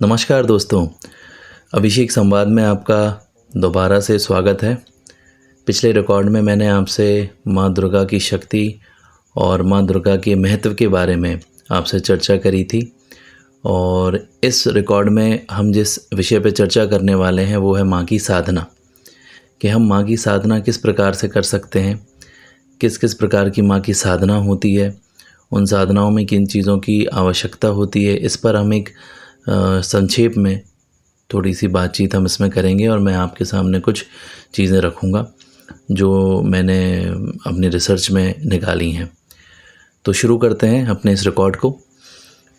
नमस्कार दोस्तों, अभिषेक संवाद में आपका दोबारा से स्वागत है। पिछले रिकॉर्ड में मैंने आपसे माँ दुर्गा की शक्ति और माँ दुर्गा के महत्व के बारे में आपसे चर्चा करी थी और इस रिकॉर्ड में हम जिस विषय पर चर्चा करने वाले हैं वो है माँ की साधना, कि हम माँ की साधना किस प्रकार से कर सकते हैं, किस किस प्रकार की माँ की साधना होती है, उन साधनाओं में किन चीज़ों की आवश्यकता होती है। इस पर हम एक संक्षेप में थोड़ी सी बातचीत हम इसमें करेंगे और मैं आपके सामने कुछ चीज़ें रखूँगा जो मैंने अपनी रिसर्च में निकाली हैं। तो शुरू करते हैं अपने इस रिकॉर्ड को।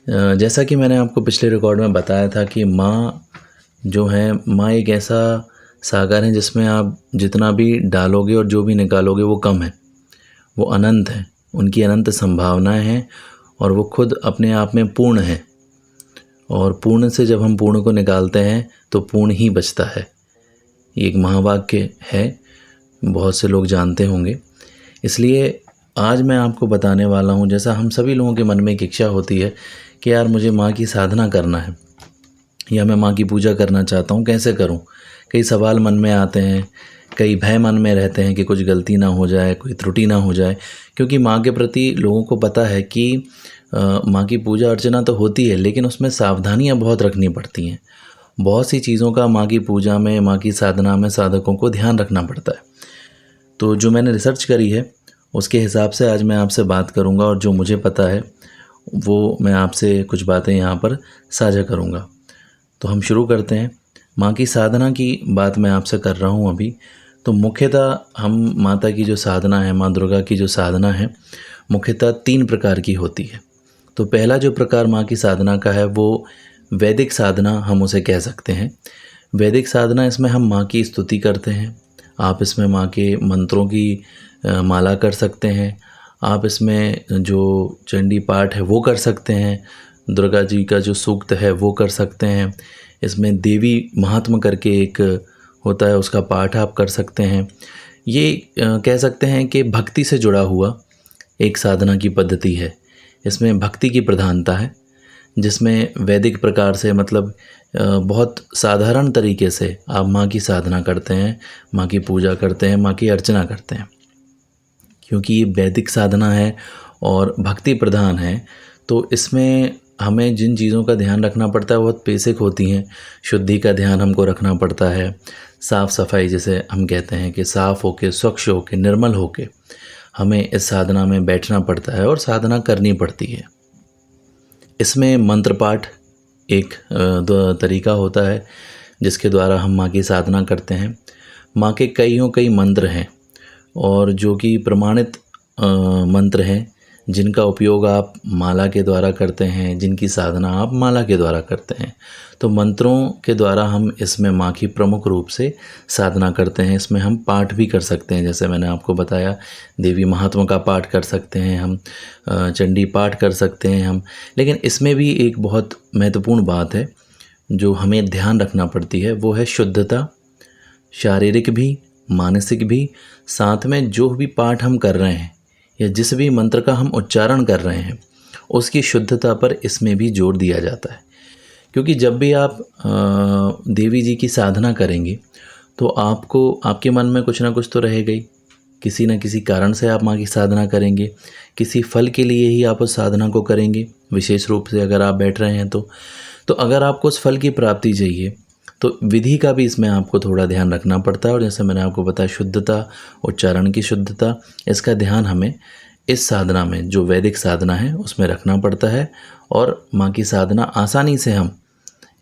जैसा कि मैंने आपको पिछले रिकॉर्ड में बताया था कि माँ जो है, माँ एक ऐसा सागर है जिसमें आप जितना भी डालोगे और जो भी निकालोगे वो कम है, वो अनंत है, उनकी अनंत संभावनाएं हैं और वो खुद अपने आप में पूर्ण है। और पूर्ण से जब हम पूर्ण को निकालते हैं तो पूर्ण ही बचता है। ये एक महावाक्य है, बहुत से लोग जानते होंगे। इसलिए आज मैं आपको बताने वाला हूँ, जैसा हम सभी लोगों के मन में एक इच्छा होती है कि यार मुझे माँ की साधना करना है या मैं माँ की पूजा करना चाहता हूँ, कैसे करूँ। कई सवाल मन में आते हैं, कई भय मन में रहते हैं कि कुछ गलती ना हो जाए, कोई त्रुटि ना हो जाए, क्योंकि माँ के प्रति लोगों को पता है कि माँ की पूजा अर्चना तो होती है लेकिन उसमें सावधानियाँ बहुत रखनी पड़ती हैं। बहुत सी चीज़ों का माँ की पूजा में, माँ की साधना में साधकों को ध्यान रखना पड़ता है। तो जो मैंने रिसर्च करी है उसके हिसाब से आज मैं आपसे बात करूँगा और जो मुझे पता है वो मैं आपसे कुछ बातें यहाँ पर साझा करूँगा। तो हम शुरू करते हैं। माँ की साधना की बात मैं आपसे कर रहा हूँ अभी। तो मुख्यतः हम माता की जो साधना है, माँ दुर्गा की जो साधना है, मुख्यतः 3 प्रकार की होती है। तो पहला जो प्रकार माँ की साधना का है वो वैदिक साधना हम उसे कह सकते हैं। वैदिक साधना, इसमें हम माँ की स्तुति करते हैं। आप इसमें माँ के मंत्रों की माला कर सकते हैं। आप इसमें जो चंडी पाठ है वो कर सकते हैं। दुर्गा जी का जो सूक्त है वो कर सकते हैं। इसमें देवी महात्म करके एक होता है, उसका पाठ आप कर सकते हैं। ये कह सकते हैं कि भक्ति से जुड़ा हुआ एक साधना की पद्धति है। इसमें भक्ति की प्रधानता है, जिसमें वैदिक प्रकार से मतलब बहुत साधारण तरीके से आप माँ की साधना करते हैं, माँ की पूजा करते हैं, माँ की अर्चना करते हैं। क्योंकि ये वैदिक साधना है और भक्ति प्रधान है, तो इसमें हमें जिन चीज़ों का ध्यान रखना पड़ता है वो बहुत बेसिक होती हैं। शुद्धि का ध्यान हमको रखना पड़ता है, साफ़ सफाई जिसे हम कहते हैं कि साफ़ होके, स्वच्छ होके, निर्मल होके हमें इस साधना में बैठना पड़ता है और साधना करनी पड़ती है। इसमें मंत्र पाठ एक तरीका होता है जिसके द्वारा हम माँ की साधना करते हैं। माँ के कई मंत्र हैं और जो कि प्रमाणित मंत्र हैं, जिनका उपयोग आप माला के द्वारा करते हैं, जिनकी साधना आप माला के द्वारा करते हैं। तो मंत्रों के द्वारा हम इसमें माँ की प्रमुख रूप से साधना करते हैं। इसमें हम पाठ भी कर सकते हैं, जैसे मैंने आपको बताया, देवी महात्मा का पाठ कर सकते हैं हम, चंडी पाठ कर सकते हैं हम। लेकिन इसमें भी एक बहुत महत्वपूर्ण बात है जो हमें ध्यान रखना पड़ती है, वो है शुद्धता, शारीरिक भी, मानसिक भी। साथ में जो भी पाठ हम कर रहे हैं या जिस भी मंत्र का हम उच्चारण कर रहे हैं उसकी शुद्धता पर इसमें भी जोर दिया जाता है। क्योंकि जब भी आप देवी जी की साधना करेंगे तो आपको, आपके मन में कुछ ना कुछ तो रहेगा ही। किसी न किसी कारण से आप माँ की साधना करेंगे, किसी फल के लिए ही आप उस साधना को करेंगे। विशेष रूप से अगर आप बैठ रहे हैं तो अगर आपको उस फल की प्राप्ति चाहिए तो विधि का भी इसमें आपको थोड़ा ध्यान रखना पड़ता है। और जैसे मैंने आपको बताया, शुद्धता, उच्चारण की शुद्धता, इसका ध्यान हमें इस साधना में, जो वैदिक साधना है, उसमें रखना पड़ता है। और माँ की साधना आसानी से हम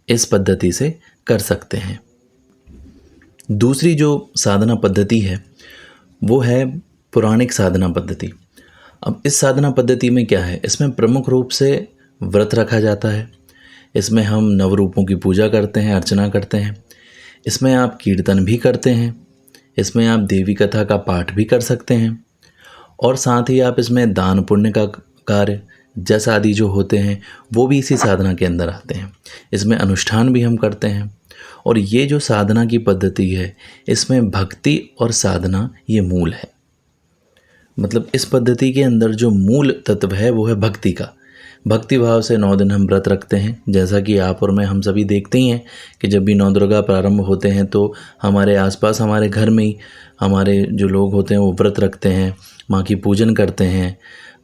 इस पद्धति से कर सकते हैं। दूसरी जो साधना पद्धति है वो है पौराणिक साधना पद्धति। अब इस साधना पद्धति में क्या है, इसमें प्रमुख रूप से व्रत रखा जाता है। इसमें हम नवरूपों की पूजा करते हैं, अर्चना करते हैं। इसमें आप कीर्तन भी करते हैं, इसमें आप देवी कथा का पाठ भी कर सकते हैं और साथ ही आप इसमें दान पुण्य का कार्य, जस आदि जो होते हैं वो भी इसी साधना के अंदर आते हैं। इसमें अनुष्ठान भी हम करते हैं। और ये जो साधना की पद्धति है, इसमें भक्ति और साधना ये मूल है। मतलब इस पद्धति के अंदर जो मूल तत्व है वो है भक्ति का। भक्ति भाव से 9 दिन हम व्रत रखते हैं। जैसा कि आप और मैं हम सभी देखते ही हैं कि जब भी 9 दुर्गा प्रारंभ होते हैं तो हमारे आसपास हमारे घर में ही हमारे जो लोग होते हैं वो व्रत रखते हैं, माँ की पूजन करते हैं,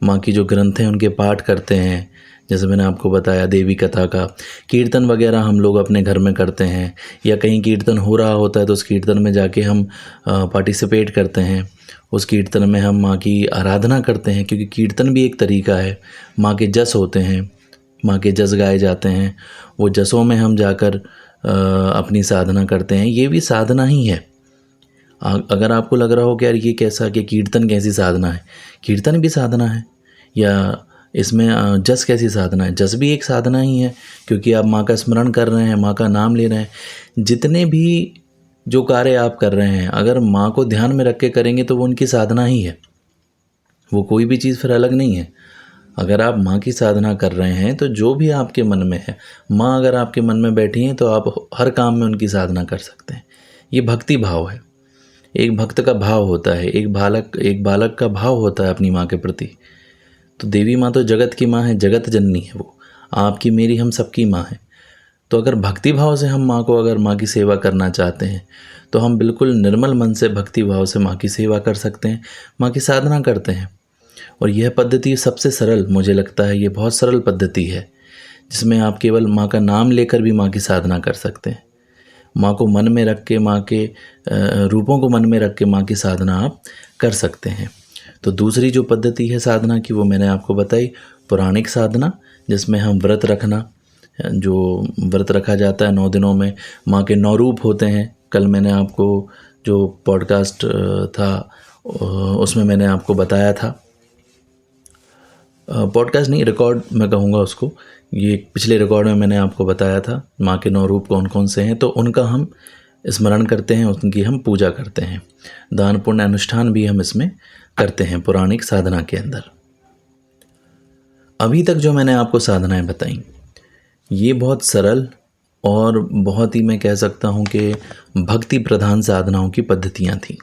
माँ की जो ग्रंथ हैं उनके पाठ करते हैं। जैसे मैंने आपको बताया देवी कथा का कीर्तन वगैरह हम लोग अपने घर में करते हैं, या कहीं कीर्तन हो रहा होता है तो उस कीर्तन में जाके हम पार्टिसिपेट करते हैं। उस कीर्तन में हम माँ की आराधना करते हैं, क्योंकि कीर्तन भी एक तरीका है। माँ के जस होते हैं, माँ के जस गाए जाते हैं, वो जसों में हम जाकर अपनी साधना करते हैं। ये भी साधना ही है। अगर आपको लग रहा हो कि यार ये कैसा, कि कीर्तन कैसी साधना है, कीर्तन भी साधना है। या इसमें जस कैसी साधना है, जस भी एक साधना ही है, क्योंकि आप माँ का स्मरण कर रहे हैं, माँ का नाम ले रहे हैं। जितने भी जो कार्य आप कर रहे हैं अगर माँ को ध्यान में रख के करेंगे तो वो उनकी साधना ही है, वो कोई भी चीज़ फिर अलग नहीं है। अगर आप माँ की साधना कर रहे हैं तो जो भी आपके मन में है, माँ अगर आपके मन में बैठी हैं तो आप हर काम में उनकी साधना कर सकते हैं। ये भक्ति भाव है। एक भक्त का भाव होता है, एक बालक का भाव होता है अपनी माँ के प्रति। तो देवी माँ तो जगत की माँ है, जगत जननी है वो, आपकी मेरी हम सबकी माँ है। तो अगर भक्ति भाव से हम माँ को, अगर माँ की सेवा करना चाहते हैं तो हम बिल्कुल निर्मल मन से भक्ति भाव से माँ की सेवा कर सकते हैं, माँ की साधना करते हैं। और यह पद्धति सबसे सरल मुझे लगता है, ये बहुत सरल पद्धति है जिसमें आप केवल माँ का नाम लेकर भी माँ की साधना कर सकते हैं। माँ को मन में रख के, माँ के रूपों को मन में रख के माँ की साधना आप कर सकते हैं। तो दूसरी जो पद्धति है साधना की वो मैंने आपको बताई, पौराणिक साधना, जिसमें हम व्रत रखना, जो व्रत रखा जाता है 9 दिनों में। माँ के 9 रूप होते हैं। कल मैंने आपको जो पॉडकास्ट था उसमें मैंने आपको बताया था, पॉडकास्ट नहीं, रिकॉर्ड मैं कहूँगा उसको, ये पिछले रिकॉर्ड में मैंने आपको बताया था माँ के 9 रूप कौन कौन से हैं। तो उनका हम स्मरण करते हैं, उनकी हम पूजा करते हैं, दान पुण्य अनुष्ठान भी हम इसमें करते हैं पौराणिक साधना के अंदर। अभी तक जो मैंने आपको साधनाएं बताई ये बहुत सरल और बहुत ही, मैं कह सकता हूँ कि भक्ति प्रधान साधनाओं की पद्धतियाँ थीं।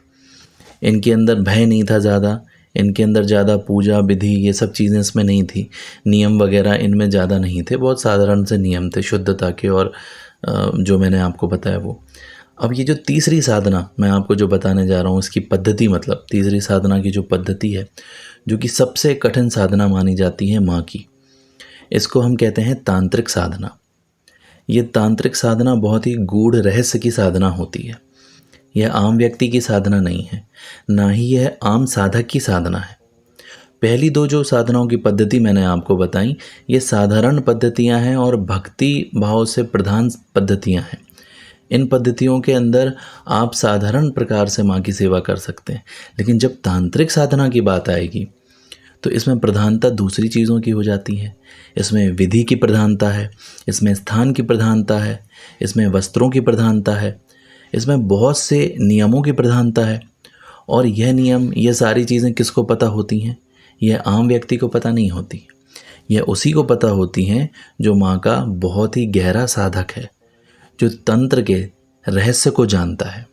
इनके अंदर भय नहीं था ज़्यादा, इनके अंदर ज़्यादा पूजा विधि ये सब चीज़ें इसमें नहीं थी, नियम वगैरह इनमें ज़्यादा नहीं थे, बहुत साधारण से नियम थे शुद्धता के, और जो मैंने आपको बताया वो। अब ये जो तीसरी साधना मैं आपको जो बताने जा रहा हूँ इसकी पद्धति, मतलब तीसरी साधना की जो पद्धति है, जो कि सबसे कठिन साधना मानी जाती है माँ की, इसको हम कहते हैं तांत्रिक साधना। ये तांत्रिक साधना बहुत ही गूढ़ रहस्य की साधना होती है। यह आम व्यक्ति की साधना नहीं है, ना ही यह आम साधक की साधना है। पहली 2 जो साधनाओं की पद्धति मैंने आपको बताई ये साधारण पद्धतियां हैं और भक्ति भाव से प्रधान पद्धतियां हैं। इन पद्धतियों के अंदर आप साधारण प्रकार से माँ की सेवा कर सकते हैं, लेकिन जब तांत्रिक साधना की बात आएगी तो इसमें प्रधानता दूसरी चीज़ों की हो जाती है। इसमें विधि की प्रधानता है, इसमें स्थान की प्रधानता है, इसमें वस्त्रों की प्रधानता है, इसमें बहुत से नियमों की प्रधानता है। और यह नियम, यह सारी चीज़ें किसको पता होती हैं? यह आम व्यक्ति को पता नहीं होती। यह उसी को पता होती हैं जो माँ का बहुत ही गहरा साधक है, जो तंत्र के रहस्य को जानता है।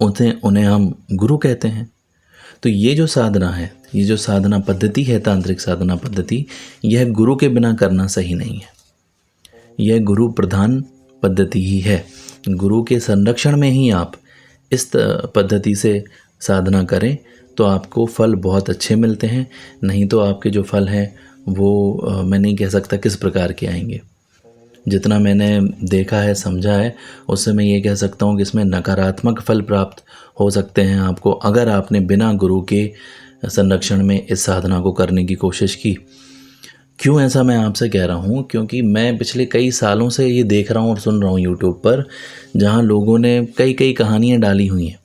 उन्हें हम गुरु कहते हैं। तो ये जो साधना है, ये जो साधना पद्धति है, तांत्रिक साधना पद्धति, यह गुरु के बिना करना सही नहीं है। यह गुरु प्रधान पद्धति ही है। गुरु के संरक्षण में ही आप इस पद्धति से साधना करें तो आपको फल बहुत अच्छे मिलते हैं। नहीं तो आपके जो फल हैं वो मैं नहीं कह सकता किस प्रकार के आएंगे। जितना मैंने देखा है, समझा है, उससे मैं ये कह सकता हूँ कि इसमें नकारात्मक फल प्राप्त हो सकते हैं आपको, अगर आपने बिना गुरु के संरक्षण में इस साधना को करने की कोशिश की। क्यों ऐसा मैं आपसे कह रहा हूँ? क्योंकि मैं पिछले कई सालों से ये देख रहा हूँ और सुन रहा हूँ यूट्यूब पर, जहाँ लोगों ने कई कहानियाँ डाली हुई हैं,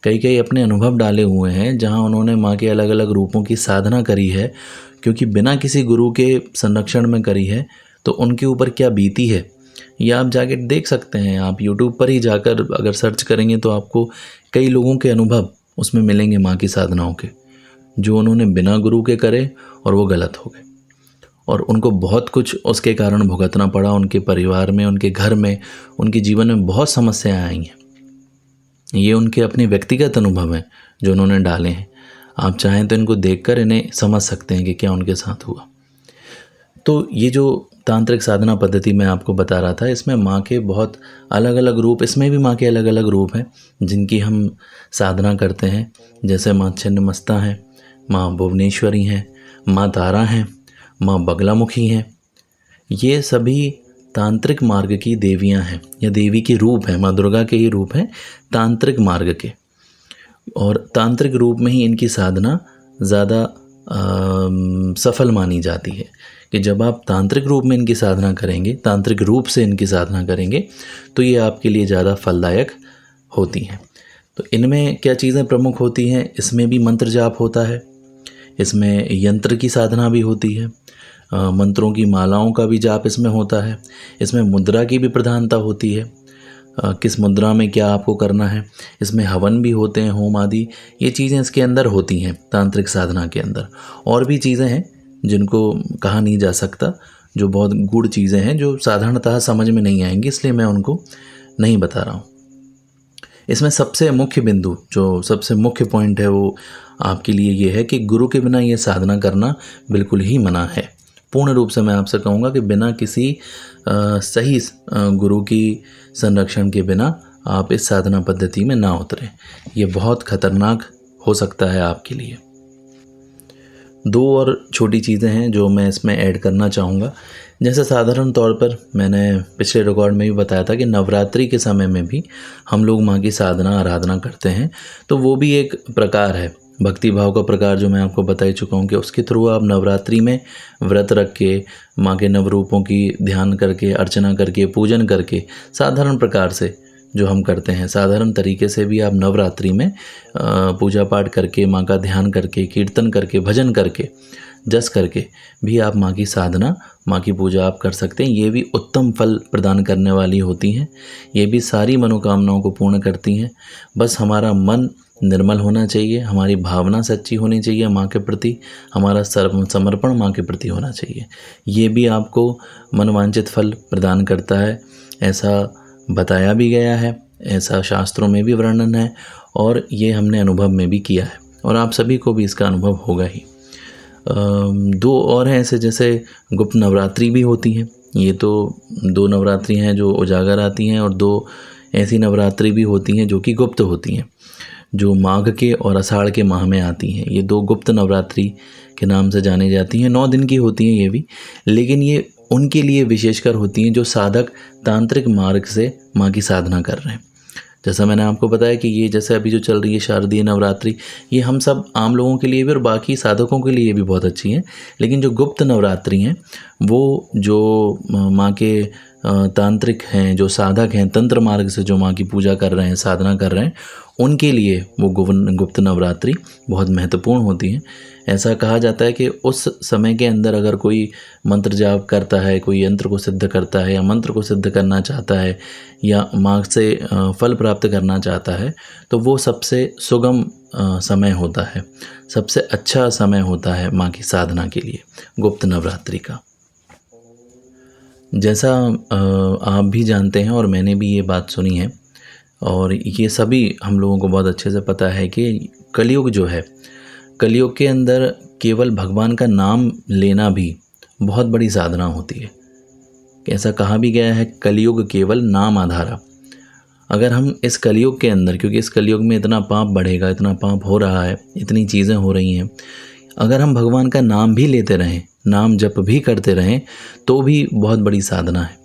कई अपने अनुभव डाले हुए हैं, जहाँ उन्होंने माँ के अलग अलग रूपों की साधना करी है, क्योंकि बिना किसी गुरु के संरक्षण में करी है, तो उनके ऊपर क्या बीती है ये आप जाके देख सकते हैं। आप यूट्यूब पर ही जाकर अगर सर्च करेंगे तो आपको कई लोगों के अनुभव उसमें मिलेंगे माँ की साधनाओं के, जो उन्होंने बिना गुरु के करे और वो गलत हो गए, और उनको बहुत कुछ उसके कारण भुगतना पड़ा। उनके परिवार में, उनके घर में, उनके जीवन में बहुत समस्याएं आई हैं। ये उनके अपने व्यक्तिगत अनुभव हैं जो उन्होंने डाले हैं। आप चाहें तो इनको देखकर इन्हें समझ सकते हैं कि क्या उनके साथ हुआ। तो ये जो तांत्रिक साधना पद्धति मैं आपको बता रहा था, इसमें माँ के बहुत अलग अलग रूप, इसमें भी माँ के अलग अलग रूप हैं जिनकी हम साधना करते हैं। जैसे माँ छिन्नमस्ता हैं, माँ भुवनेश्वरी हैं, माँ तारा हैं, माँ बगलामुखी हैं। ये सभी तांत्रिक मार्ग की देवियाँ हैं या देवी के रूप हैं, माँ दुर्गा के ही रूप हैं तांत्रिक मार्ग के। और तांत्रिक रूप में ही इनकी साधना ज़्यादा सफल मानी जाती है कि जब आप तांत्रिक रूप में इनकी साधना करेंगे, तांत्रिक रूप से इनकी साधना करेंगे, तो ये आपके लिए ज़्यादा फलदायक होती हैं। तो इनमें क्या चीज़ें प्रमुख होती हैं? इसमें भी मंत्र जाप होता है, इसमें यंत्र की साधना भी होती है, मंत्रों की मालाओं का भी जाप इसमें होता है, इसमें मुद्रा की भी प्रधानता होती है, किस मुद्रा में क्या आपको करना है, इसमें हवन भी होते हैं, होम आदि, ये चीज़ें इसके अंदर होती हैं तांत्रिक साधना के अंदर। और भी चीज़ें हैं जिनको कहा नहीं जा सकता, जो बहुत गूढ़ चीज़ें हैं जो साधारणतः समझ में नहीं आएंगी, इसलिए मैं उनको नहीं बता रहा हूँ। इसमें सबसे मुख्य बिंदु, जो सबसे मुख्य पॉइंट है, वो आपके लिए ये है कि गुरु के बिना ये साधना करना बिल्कुल ही मना है। पूर्ण रूप से मैं आपसे कहूँगा कि बिना किसी सही गुरु की संरक्षण के बिना आप इस साधना पद्धति में ना उतरें। ये बहुत खतरनाक हो सकता है आपके लिए। दो और छोटी चीज़ें हैं जो मैं इसमें ऐड करना चाहूँगा। जैसे साधारण तौर पर मैंने पिछले रिकॉर्ड में भी बताया था कि नवरात्रि के समय में भी हम लोग माँ की साधना आराधना करते हैं, तो वो भी एक प्रकार है, भक्ति भाव का प्रकार, जो मैं आपको बता ही चुका हूँ कि उसके थ्रू आप नवरात्रि में व्रत रख के माँ के नवरूपों की ध्यान करके, अर्चना करके, पूजन करके, साधारण प्रकार से जो हम करते हैं, साधारण तरीके से भी आप नवरात्रि में पूजा पाठ करके, माँ का ध्यान करके, कीर्तन करके, भजन करके, जस करके भी आप माँ की साधना, माँ की पूजा आप कर सकते हैं। ये भी उत्तम फल प्रदान करने वाली होती हैं, ये भी सारी मनोकामनाओं को पूर्ण करती हैं। बस हमारा मन निर्मल होना चाहिए, हमारी भावना सच्ची होनी चाहिए माँ के प्रति, हमारा समर्पण माँ के प्रति होना चाहिए। ये भी आपको मनवांछित फल प्रदान करता है, ऐसा बताया भी गया है, ऐसा शास्त्रों में भी वर्णन है, और ये हमने अनुभव में भी किया है, और आप सभी को भी इसका अनुभव होगा ही। दो और हैं ऐसे, जैसे गुप्त नवरात्रि भी होती हैं। ये तो दो नवरात्रि हैं जो उजागर आती हैं, और दो ऐसी नवरात्रि भी होती हैं जो कि गुप्त होती हैं, जो माघ के और आषाढ़ के माह में आती हैं। ये दो गुप्त नवरात्रि के नाम से जानी जाती हैं। 9 दिन की होती हैं ये भी, लेकिन ये उनके लिए विशेषकर होती हैं जो साधक तांत्रिक मार्ग से माँ की साधना कर रहे हैं। जैसा मैंने आपको बताया कि ये जैसे अभी जो चल रही है शारदीय नवरात्रि, ये हम सब आम लोगों के लिए भी और बाकी साधकों के लिए भी बहुत अच्छी हैं। लेकिन जो गुप्त नवरात्रि हैं, वो जो माँ के तांत्रिक हैं, जो साधक हैं, तंत्र मार्ग से जो माँ की पूजा कर रहे हैं, साधना कर रहे हैं, उनके लिए वो गुप्त नवरात्रि बहुत महत्वपूर्ण होती हैं। ऐसा कहा जाता है कि उस समय के अंदर अगर कोई मंत्र जाप करता है, कोई यंत्र को सिद्ध करता है, या मंत्र को सिद्ध करना चाहता है, या माँ से फल प्राप्त करना चाहता है, तो वो सबसे सुगम समय होता है, सबसे अच्छा समय होता है माँ की साधना के लिए, गुप्त नवरात्रि का। जैसा आप भी जानते हैं और मैंने भी ये बात सुनी है, और ये सभी हम लोगों को बहुत अच्छे से पता है कि कलयुग जो है, कलयुग के अंदर केवल भगवान का नाम लेना भी बहुत बड़ी साधना होती है। ऐसा कहा भी गया है, कलयुग केवल नाम आधारा। अगर हम इस कलयुग के अंदर, क्योंकि इस कलयुग में इतना पाप बढ़ेगा, इतना पाप हो रहा है, इतनी चीज़ें हो रही हैं, अगर हम भगवान का नाम भी लेते रहें, नाम जप भी करते रहें, तो भी बहुत बड़ी साधना है।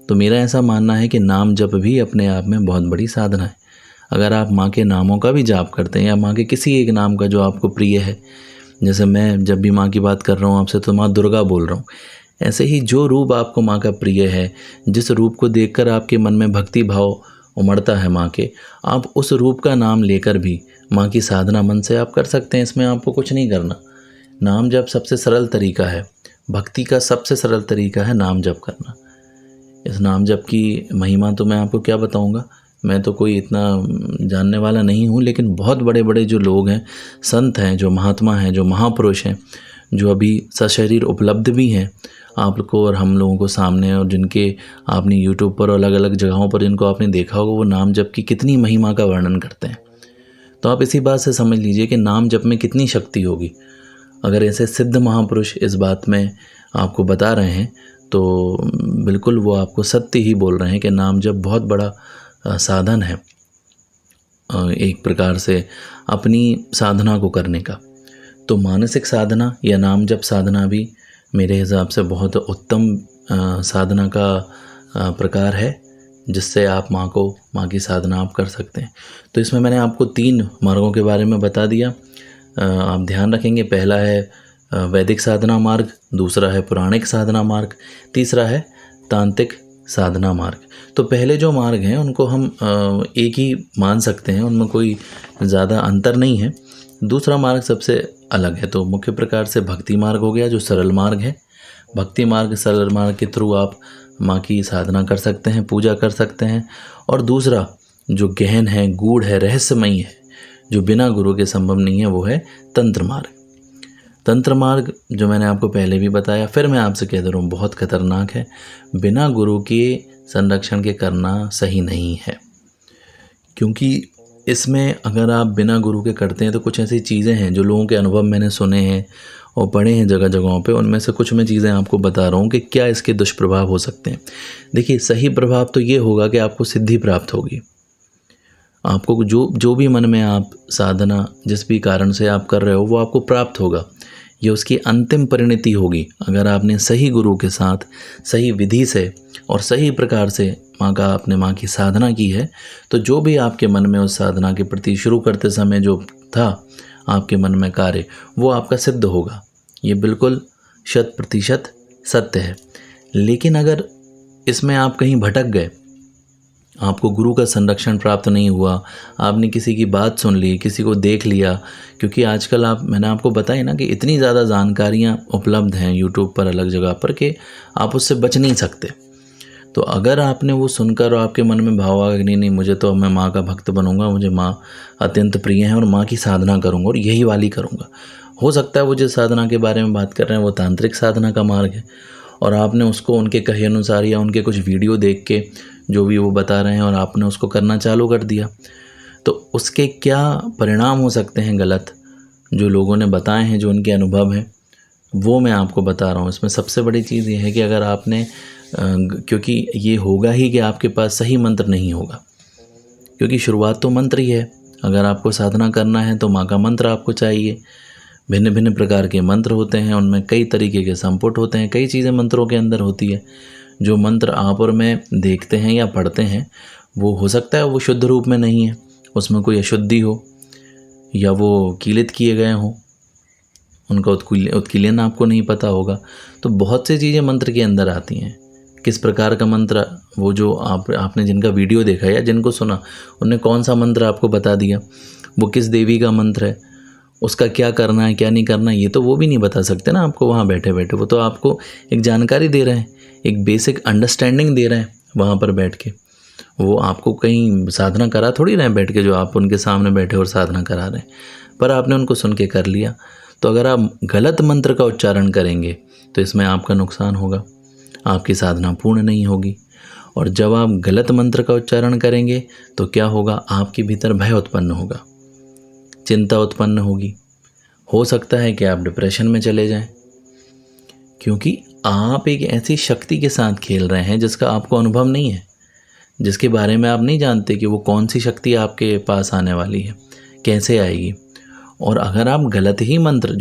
तो मेरा ऐसा मानना है कि नाम जप भी अपने आप में बहुत बड़ी साधना है। अगर आप माँ के नामों का भी जाप करते हैं, या माँ के किसी एक नाम का जो आपको प्रिय है, जैसे मैं जब भी माँ की बात कर रहा हूँ आपसे तो माँ दुर्गा बोल रहा हूँ, ऐसे ही जो रूप आपको माँ का प्रिय है, जिस रूप को देखकर आपके मन में भक्ति भाव उमड़ता है माँ के, आप उस रूप का नाम लेकर भी माँ की साधना मन से आप कर सकते हैं। इसमें आपको कुछ नहीं करना। नाम जप सबसे सरल तरीका है, भक्ति का सबसे सरल तरीका है नाम जप करना। इस नाम जप की महिमा तो मैं आपको क्या बताऊंगा, मैं तो कोई इतना जानने वाला नहीं हूँ, लेकिन बहुत बड़े बड़े जो लोग हैं, संत हैं, जो महात्मा हैं, जो महापुरुष हैं, जो अभी सशरीर उपलब्ध भी हैं आपको और हम लोगों को सामने, और जिनके आपने यूट्यूब पर और अलग अलग जगहों पर जिनको आपने देखा होगा, वो नाम जप की कितनी महिमा का वर्णन करते हैं। तो आप इसी बात से समझ लीजिए कि नाम जप में कितनी शक्ति होगी। अगर ऐसे सिद्ध महापुरुष इस बात में आपको बता रहे हैं तो बिल्कुल वो आपको सत्य ही बोल रहे हैं कि नाम जप बहुत बड़ा साधन है एक प्रकार से अपनी साधना को करने का। तो मानसिक साधना या नाम जप साधना भी मेरे हिसाब से बहुत उत्तम साधना का प्रकार है, जिससे आप माँ की साधना आप कर सकते हैं। तो इसमें मैंने आपको 3 मार्गों के बारे में बता दिया, आप ध्यान रखेंगे। पहला है वैदिक साधना मार्ग, दूसरा है पुराणिक साधना मार्ग, तीसरा है तांत्रिक साधना मार्ग। तो पहले जो मार्ग हैं उनको हम एक ही मान सकते हैं, उनमें कोई ज़्यादा अंतर नहीं है। दूसरा मार्ग सबसे अलग है। तो मुख्य प्रकार से भक्ति मार्ग हो गया जो सरल मार्ग है। भक्ति मार्ग सरल मार्ग के थ्रू आप माँ की साधना कर सकते हैं, पूजा कर सकते हैं। और दूसरा जो गहन है, गूढ़ है, रहस्यमयी है, जो बिना गुरु के संभव नहीं है, वो है तंत्र मार्ग। तंत्र मार्ग जो मैंने आपको पहले भी बताया, फिर मैं आपसे कह दे रहा हूँ, बहुत खतरनाक है। बिना गुरु के संरक्षण के करना सही नहीं है, क्योंकि इसमें अगर आप बिना गुरु के करते हैं तो कुछ ऐसी चीज़ें हैं जो लोगों के अनुभव मैंने सुने हैं और पढ़े हैं जगह जगहों पे, उनमें से कुछ मैं चीज़ें आपको बता रहा हूँ कि क्या इसके दुष्प्रभाव हो सकते हैं। देखिए, सही प्रभाव तो ये होगा कि आपको सिद्धि प्राप्त होगी। आपको जो भी मन में आप साधना जिस भी कारण से आप कर रहे हो वो आपको प्राप्त होगा। ये उसकी अंतिम परिणति होगी अगर आपने सही गुरु के साथ सही विधि से और सही प्रकार से अपने माँ की साधना की है। तो जो भी आपके मन में उस साधना के प्रति शुरू करते समय जो था आपके मन में कार्य, वो आपका सिद्ध होगा। ये बिल्कुल 100% सत्य है। लेकिन अगर इसमें आप कहीं भटक गए, आपको गुरु का संरक्षण प्राप्त नहीं हुआ, आपने किसी की बात सुन ली, किसी को देख लिया, क्योंकि आजकल मैंने आपको बताया ना कि इतनी ज़्यादा जानकारियाँ उपलब्ध हैं यूट्यूब पर अलग जगह पर कि आप उससे बच नहीं सकते। तो अगर आपने वो सुनकर और आपके मन में भाव आ गया नहीं मुझे तो मैं माँ का भक्त बनूंगा, मुझे माँ अत्यंत प्रिय है और माँ की साधना करूँगा और यही वाली करूँगा, हो सकता है वो जिस साधना के बारे में बात कर रहे हैं वो तांत्रिक साधना का मार्ग है, और आपने उसको उनके कहे अनुसार या उनके कुछ वीडियो देख के जो भी वो बता रहे हैं और आपने उसको करना चालू कर दिया, तो उसके क्या परिणाम हो सकते हैं गलत, जो लोगों ने बताए हैं, जो उनके अनुभव हैं, वो मैं आपको बता रहा हूँ। इसमें सबसे बड़ी चीज़ ये है कि अगर आपने क्योंकि ये होगा ही कि आपके पास सही मंत्र नहीं होगा, क्योंकि शुरुआत तो मंत्र ही है। अगर आपको साधना करना है तो माँ का मंत्र आपको चाहिए। भिन्न भिन्न प्रकार के मंत्र होते हैं, उनमें कई तरीके के संपुट होते हैं, कई चीज़ें मंत्रों के अंदर होती है। जो मंत्र आप और मैं देखते हैं या पढ़ते हैं वो हो सकता है वो शुद्ध रूप में नहीं है, उसमें कोई अशुद्धि हो या वो कीलित किए गए हों, उनका उत्कीलन आपको नहीं पता होगा। तो बहुत सी चीज़ें मंत्र के अंदर आती हैं। किस प्रकार का मंत्र, वो जो आपने जिनका वीडियो देखा या जिनको सुना उनने कौन सा मंत्र आपको बता दिया, वो किस देवी का मंत्र है, उसका क्या करना है क्या नहीं करना, ये तो वो भी नहीं बता सकते ना आपको वहाँ बैठे बैठे। वो तो आपको एक जानकारी दे रहे हैं, एक बेसिक अंडरस्टैंडिंग दे रहे हैं वहाँ पर बैठ के। वो आपको कहीं साधना करा थोड़ी रहे बैठ के, जो आप उनके सामने बैठे और साधना करा रहे हैं, पर आपने उनको सुन के कर लिया। तो अगर आप गलत मंत्र का उच्चारण करेंगे तो इसमें आपका नुकसान होगा, आपकी साधना पूर्ण नहीं होगी। और जब आप गलत मंत्र का उच्चारण करेंगे तो क्या होगा, आपके भीतर भय उत्पन्न होगा, चिंता उत्पन्न होगी। हो सकता है कि आप डिप्रेशन में चले जाएं, क्योंकि आप एक ऐसी शक्ति के साथ खेल रहे हैं जिसका आपको अनुभव नहीं है, जिसके बारे में आप नहीं जानते कि वो कौन सी शक्ति आपके पास आने वाली है, कैसे आएगी। और अगर आप गलत ही मंत्र,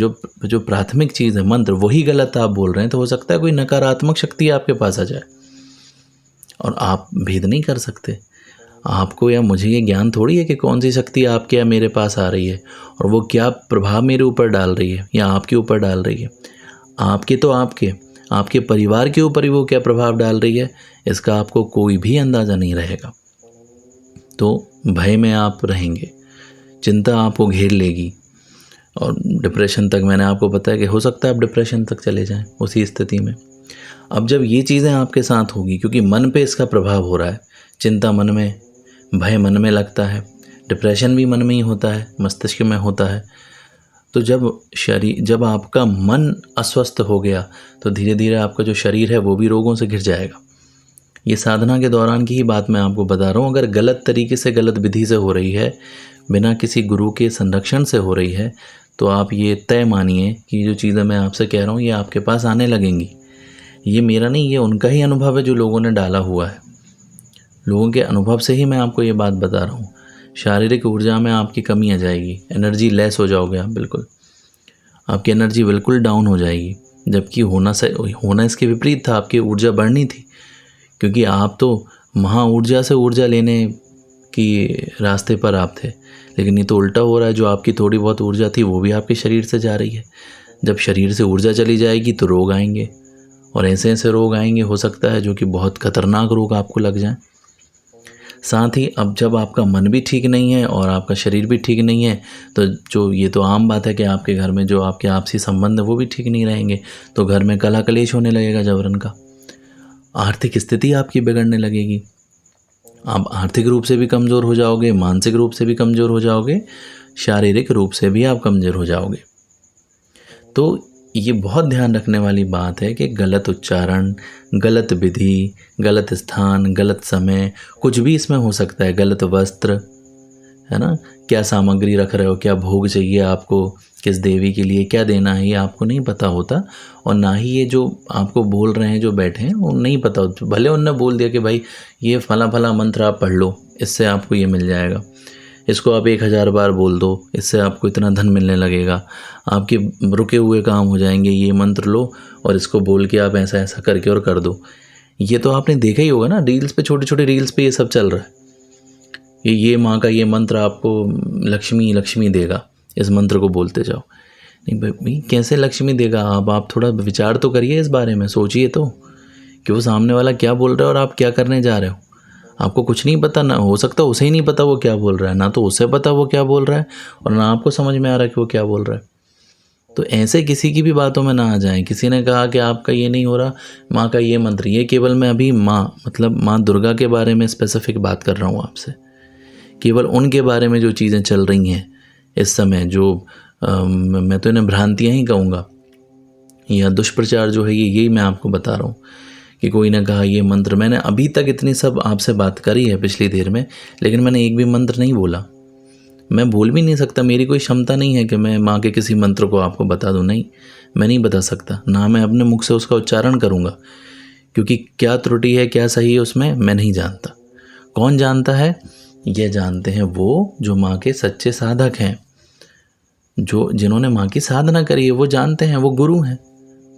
जो प्राथमिक चीज़ है मंत्र, वही गलत आप बोल रहे हैं, तो हो सकता है कोई नकारात्मक शक्ति आपके पास आ जाए और आप भेद नहीं कर सकते। आपको या मुझे ये ज्ञान थोड़ी है कि कौन सी शक्ति आपके या मेरे पास आ रही है और वो क्या प्रभाव मेरे ऊपर डाल रही है या आपके ऊपर डाल रही है। आपके तो आपके परिवार के ऊपर ही वो क्या प्रभाव डाल रही है, इसका आपको कोई भी अंदाज़ा नहीं रहेगा। तो भय में आप रहेंगे, चिंता आपको घेर लेगी और डिप्रेशन तक, मैंने आपको बताया कि हो सकता है आप डिप्रेशन तक चले जाएं उसी स्थिति में। अब जब ये चीज़ें आपके साथ होगी, क्योंकि मन पे इसका प्रभाव हो रहा है, चिंता मन में, भय मन में लगता है, डिप्रेशन भी मन में ही होता है, मस्तिष्क में होता है। तो जब आपका मन अस्वस्थ हो गया तो धीरे धीरे आपका जो शरीर है वो भी रोगों से घिर जाएगा। ये साधना के दौरान की ही बात मैं आपको बता रहा हूँ। अगर गलत तरीके से, गलत विधि से हो रही है, बिना किसी गुरु के संरक्षण से हो रही है, तो आप ये तय मानिए कि जो चीज़ें मैं आपसे कह रहा हूँ ये आपके पास आने लगेंगी। ये मेरा नहीं, ये उनका ही अनुभव है जो लोगों ने डाला हुआ है। लोगों के अनुभव से ही मैं आपको ये बात बता रहा हूँ। शारीरिक ऊर्जा में आपकी कमी आ जाएगी, एनर्जी लेस हो जाओगे आप, बिल्कुल आपकी एनर्जी बिल्कुल डाउन हो जाएगी। जबकि होना इसके विपरीत था, आपकी ऊर्जा बढ़नी थी, क्योंकि आप तो महा ऊर्जा से ऊर्जा लेने की रास्ते पर आप थे। लेकिन ये तो उल्टा हो रहा है, जो आपकी थोड़ी बहुत ऊर्जा थी वो भी आपके शरीर से जा रही है। जब शरीर से ऊर्जा चली जाएगी तो रोग आएंगे, और ऐसे ऐसे रोग आएंगे हो सकता है जो कि बहुत खतरनाक रोग आपको लग जाएं। साथ ही अब जब आपका मन भी ठीक नहीं है और आपका शरीर भी ठीक नहीं है, तो जो ये तो आम बात है कि आपके घर में जो आपके आपसी संबंध है वो भी ठीक नहीं रहेंगे, तो घर में कलह कलेश होने लगेगा जबरन का। आर्थिक स्थिति आपकी बिगड़ने लगेगी, आप आर्थिक रूप से भी कमज़ोर हो जाओगे, मानसिक रूप से भी कमज़ोर हो जाओगे, शारीरिक रूप से भी आप कमज़ोर हो जाओगे। तो ये बहुत ध्यान रखने वाली बात है कि गलत उच्चारण, गलत विधि, गलत स्थान, गलत समय, कुछ भी इसमें हो सकता है। गलत वस्त्र, है ना, क्या सामग्री रख रहे हो, क्या भोग चाहिए आपको, किस देवी के लिए क्या देना है, ये आपको नहीं पता होता। और ना ही ये जो आपको बोल रहे हैं, जो बैठे हैं, वो नहीं पता होता। भले उनने बोल दिया कि भाई ये फला फला मंत्र आप पढ़ लो, इससे आपको ये मिल जाएगा, इसको आप 1000 बार बोल दो, इससे आपको इतना धन मिलने लगेगा, आपके रुके हुए काम हो जाएंगे, ये मंत्र लो और इसको बोल के आप ऐसा ऐसा करके और कर दो। ये तो आपने देखा ही होगा ना, रील्स पे, छोटे छोटे रील्स पे ये सब चल रहा है। ये माँ का ये मंत्र आपको लक्ष्मी लक्ष्मी देगा, इस मंत्र को बोलते जाओ। नहीं भाई, कैसे लक्ष्मी देगा? आप थोड़ा विचार तो करिए इस बारे में, सोचिए तो कि वो सामने वाला क्या बोल रहा है और आप क्या करने जा रहे हो। आपको कुछ नहीं पता, ना हो सकता उसे ही नहीं पता वो क्या बोल रहा है, ना तो उसे पता वो क्या बोल रहा है, और ना आपको समझ में आ रहा है कि वो क्या बोल रहा है। तो ऐसे किसी की भी बातों में ना आ जाएं। किसी ने कहा कि आपका ये नहीं हो रहा, माँ का ये मंत्र, ये केवल मैं अभी माँ मतलब माँ दुर्गा के बारे में स्पेसिफिक बात कर रहा हूँ आपसे, केवल उनके बारे में जो चीज़ें चल रही हैं इस समय, जो मैं तो इन्हें भ्रांतियाँ ही कहूँगा या दुष्प्रचार जो है, यही मैं आपको बता रहा हूँ कि कोई ने कहा ये मंत्र। मैंने अभी तक इतनी सब आपसे बात करी है पिछली देर में, लेकिन मैंने एक भी मंत्र नहीं बोला। मैं बोल भी नहीं सकता, मेरी कोई क्षमता नहीं है कि मैं माँ के किसी मंत्र को आपको बता दूँ। नहीं, मैं नहीं बता सकता, ना मैं अपने मुख से उसका उच्चारण करूँगा, क्योंकि क्या त्रुटि है क्या सही है उसमें मैं नहीं जानता। कौन जानता है? ये जानते हैं वो जो माँ के सच्चे साधक हैं, जो जिन्होंने माँ की साधना करी है, वो जानते हैं, वो गुरु हैं।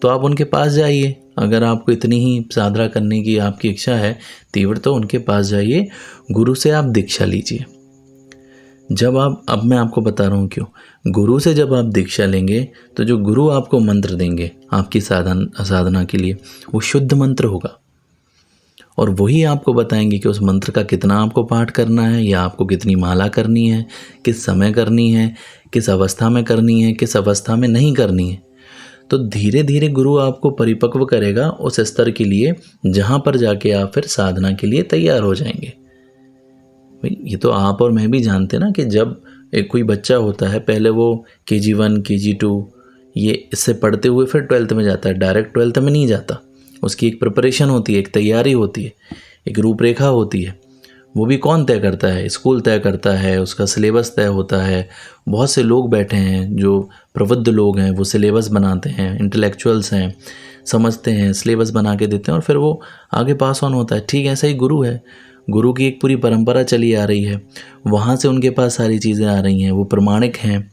तो आप उनके पास जाइए, अगर आपको इतनी ही साधना करने की आपकी इच्छा है तीव्र, तो उनके पास जाइए, गुरु से आप दीक्षा लीजिए। जब आप, अब मैं आपको बता रहा हूँ क्यों, गुरु से जब आप दीक्षा लेंगे तो जो गुरु आपको मंत्र देंगे आपकी साधना के लिए, वो शुद्ध मंत्र होगा, और वही आपको बताएंगे कि उस मंत्र का कितना आपको पाठ करना है, या आपको कितनी माला करनी है, किस समय करनी है, किस अवस्था में करनी है, किस अवस्था में नहीं करनी है। तो धीरे धीरे गुरु आपको परिपक्व करेगा उस स्तर के लिए जहाँ पर जाके आप फिर साधना के लिए तैयार हो जाएंगे। ये तो आप और मैं भी जानते ना कि जब एक कोई बच्चा होता है, पहले वो KG1 KG2 ये इससे पढ़ते हुए फिर 12th में जाता है, डायरेक्ट 12th में नहीं जाता। उसकी एक प्रिपरेशन होती है, एक तैयारी होती है, एक रूपरेखा होती है। वो भी कौन तय करता है? स्कूल तय करता है, उसका सिलेबस तय होता है। बहुत से लोग बैठे हैं जो प्रबुद्ध लोग हैं, वो सिलेबस बनाते हैं, इंटेलेक्चुअल्स हैं, समझते हैं, सिलेबस बना के देते हैं और फिर वो आगे पास ऑन होता है। ठीक ऐसा ही गुरु है, गुरु की एक पूरी परंपरा चली आ रही है, वहाँ से उनके पास सारी चीज़ें आ रही हैं, वो प्रमाणिक हैं,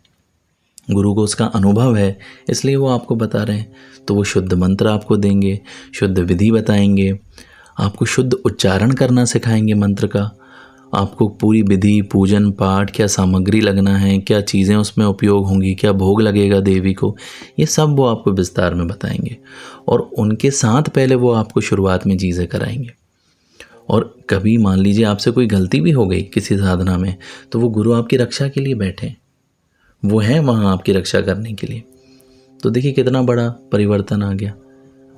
गुरु को उसका अनुभव है, इसलिए वो आपको बता रहे हैं। तो वो शुद्ध मंत्र आपको देंगे, शुद्ध विधि बताएंगे, आपको शुद्ध उच्चारण करना सिखाएंगे मंत्र का, आपको पूरी विधि, पूजन पाठ, क्या सामग्री लगना है, क्या चीज़ें उसमें उपयोग होंगी, क्या भोग लगेगा देवी को, ये सब वो आपको विस्तार में बताएंगे। और उनके साथ पहले वो आपको शुरुआत में चीज़ें कराएंगे। और कभी मान लीजिए आपसे कोई गलती भी हो गई किसी साधना में, तो वो गुरु आपकी रक्षा के लिए बैठे, वो हैं वहाँ आपकी रक्षा करने के लिए। तो देखिए कितना बड़ा परिवर्तन आ गया।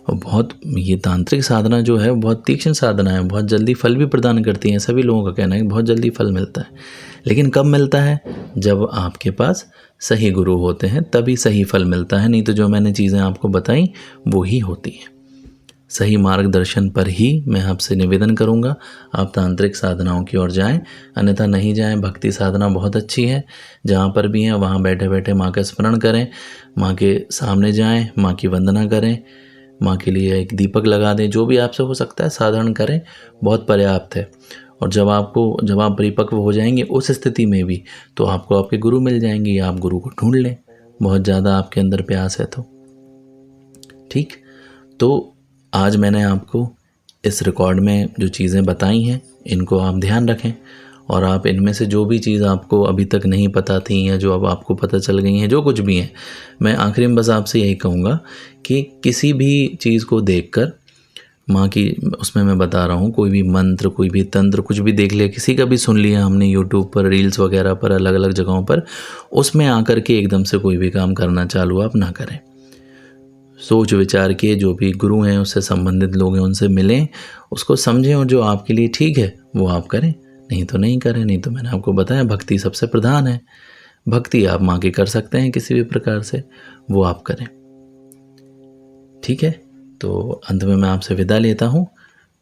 और बहुत, ये तांत्रिक साधना जो है बहुत तीक्ष्ण साधना है, बहुत जल्दी फल भी प्रदान करती है। सभी लोगों का कहना है कि बहुत जल्दी फल मिलता है, लेकिन कब मिलता है? जब आपके पास सही गुरु होते हैं तभी सही फल मिलता है, नहीं तो जो मैंने चीज़ें आपको बताई वो ही होती हैं। सही मार्गदर्शन पर ही मैं आपसे निवेदन करूंगा आप तांत्रिक साधनाओं की ओर जाएं, अन्यथा नहीं जाएं। भक्ति साधना बहुत अच्छी है, जहाँ पर भी हैं वहाँ बैठे बैठे माँ का स्मरण करें, माँ के सामने जाएं, माँ की वंदना करें, माँ के लिए एक दीपक लगा दें, जो भी आपसे हो सकता है साधारण करें, बहुत पर्याप्त है। और जब आप परिपक्व हो जाएंगे उस स्थिति में भी, तो आपको आपके गुरु मिल जाएंगे, या आप गुरु को ढूंढ लें, बहुत ज़्यादा आपके अंदर प्यास है तो। ठीक, तो आज मैंने आपको इस रिकॉर्ड में जो चीज़ें बताई हैं इनको आप ध्यान रखें, और आप इनमें से जो भी चीज़ आपको अभी तक नहीं पता थी या जो अब आपको पता चल गई हैं, जो कुछ भी हैं, मैं आखिरी में बस आपसे यही कहूँगा कि किसी भी चीज़ को देखकर माँ की, उसमें मैं बता रहा हूँ, कोई भी मंत्र, कोई भी तंत्र, कुछ भी देख लिया, किसी का भी सुन लिया हमने यूट्यूब पर, रील्स वगैरह पर, अलग अलग जगहों पर, उसमें आकर के एकदम से कोई भी काम करना चालू आप ना करें। सोच विचार के, जो भी गुरु हैं, उससे संबंधित लोग हैं, उनसे मिलें, उसको समझें, और जो आपके लिए ठीक है वो आप करें, नहीं तो नहीं करें। नहीं तो मैंने आपको बताया, भक्ति सबसे प्रधान है। भक्ति आप माँ की कर सकते हैं किसी भी प्रकार से, वो आप करें। ठीक है, तो अंत में मैं आपसे विदा लेता हूँ।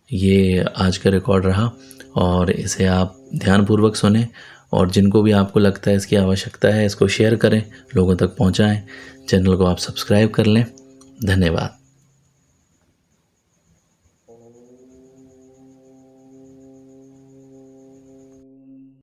ये आज का रिकॉर्ड रहा, और इसे आप ध्यानपूर्वक सुने, और जिनको भी आपको लगता है इसकी आवश्यकता है, इसको शेयर करें, लोगों तक पहुँचाएं। चैनल को आप सब्सक्राइब कर लें। धन्यवाद।